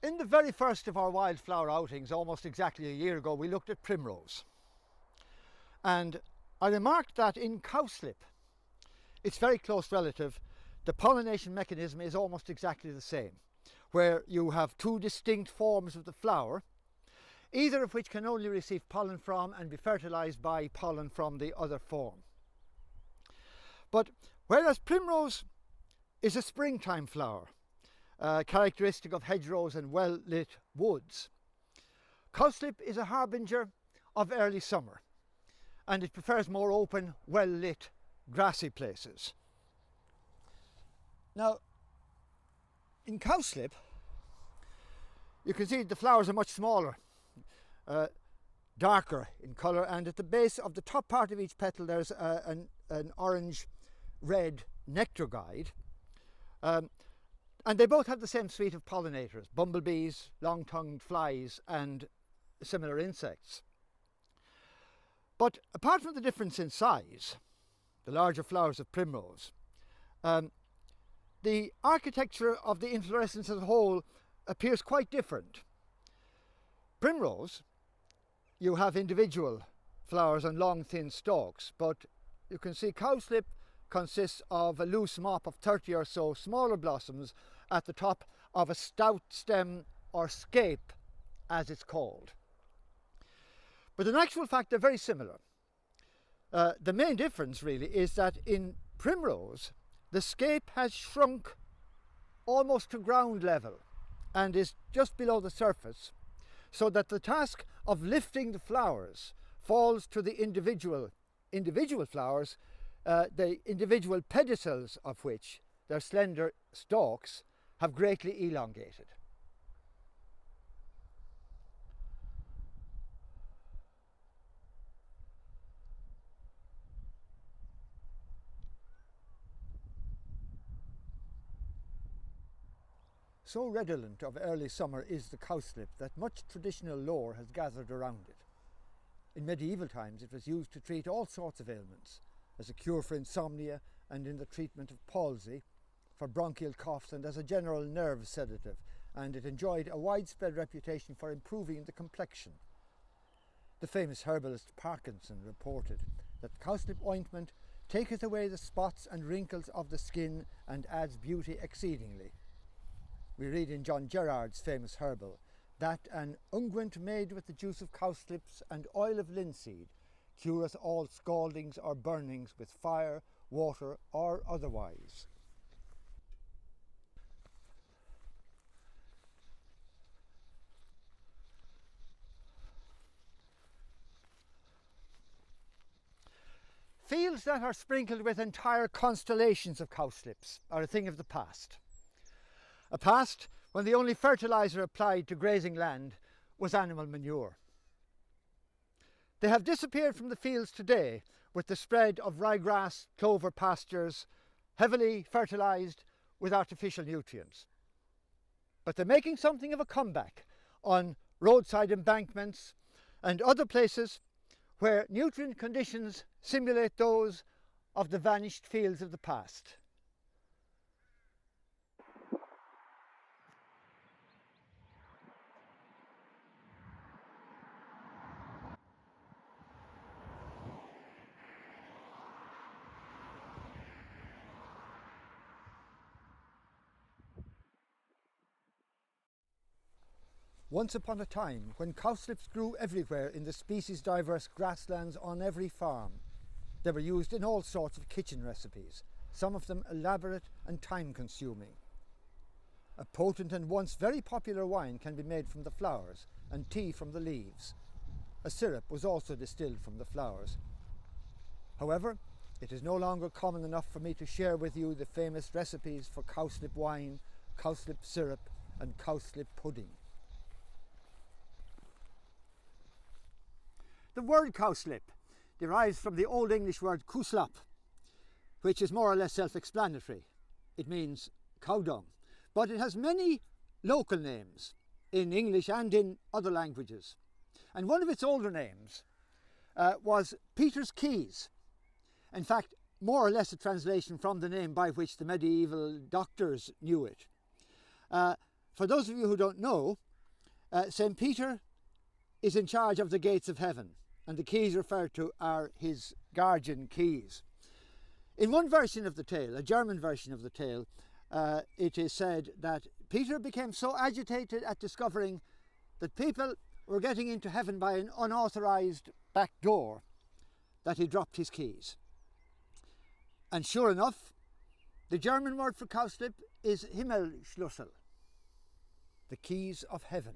In the very first of our wildflower outings, almost exactly a year ago, we looked at primrose. And I remarked that in cowslip, its very close relative, the pollination mechanism is almost exactly the same, where you have two distinct forms of the flower, either of which can only receive pollen from and be fertilized by pollen from the other form. But whereas primrose is a springtime flower, characteristic of hedgerows and well-lit woods, cowslip is a harbinger of early summer, and it prefers more open, well-lit, grassy places. Now, in cowslip, you can see the flowers are much smaller, darker in colour, and at the base of the top part of each petal there's an orange-red nectar guide. And they both have the same suite of pollinators: bumblebees, long-tongued flies and similar insects. But apart from the difference in size, the larger flowers of primrose, the architecture of the inflorescence as a whole appears quite different. Primrose, you have individual flowers on long thin stalks, but you can see cowslip consists of a loose mop of 30 or so smaller blossoms at the top of a stout stem, or scape as it's called. But in actual fact they're very similar. The main difference really is that in primrose the scape has shrunk almost to ground level and is just below the surface, so that the task of lifting the flowers falls to the individual flowers, the individual pedicels of which, their slender stalks, have greatly elongated. So redolent of early summer is the cowslip that much traditional lore has gathered around it. In medieval times it was used to treat all sorts of ailments, as a cure for insomnia and in the treatment of palsy, for bronchial coughs and as a general nerve sedative, and it enjoyed a widespread reputation for improving the complexion. The famous herbalist Parkinson reported that cowslip ointment taketh away the spots and wrinkles of the skin and adds beauty exceedingly. We read in John Gerard's famous herbal that an unguent made with the juice of cowslips and oil of linseed cureth all scaldings or burnings with fire, water or otherwise. Fields that are sprinkled with entire constellations of cowslips are a thing of the past. A past when the only fertiliser applied to grazing land was animal manure. They have disappeared from the fields today with the spread of ryegrass, clover pastures, heavily fertilised with artificial nutrients. But they're making something of a comeback on roadside embankments and other places where nutrient conditions simulate those of the vanished fields of the past. Once upon a time, when cowslips grew everywhere in the species-diverse grasslands on every farm, they were used in all sorts of kitchen recipes, some of them elaborate and time-consuming. A potent and once very popular wine can be made from the flowers, and tea from the leaves. A syrup was also distilled from the flowers. However, it is no longer common enough for me to share with you the famous recipes for cowslip wine, cowslip syrup and cowslip pudding. The word cowslip derives from the Old English word cowslip, which is more or less self-explanatory. It means cow dung, but it has many local names in English and in other languages. And one of its older names was Peter's Keys. In fact, more or less a translation from the name by which the medieval doctors knew it. for those of you who don't know, St. Peter is in charge of the gates of heaven, and the keys referred to are his guardian keys. In one version of the tale, a German version of the tale, it is said that Peter became so agitated at discovering that people were getting into heaven by an unauthorized back door that he dropped his keys. And sure enough, the German word for cowslip is Himmelschlüssel, the keys of heaven.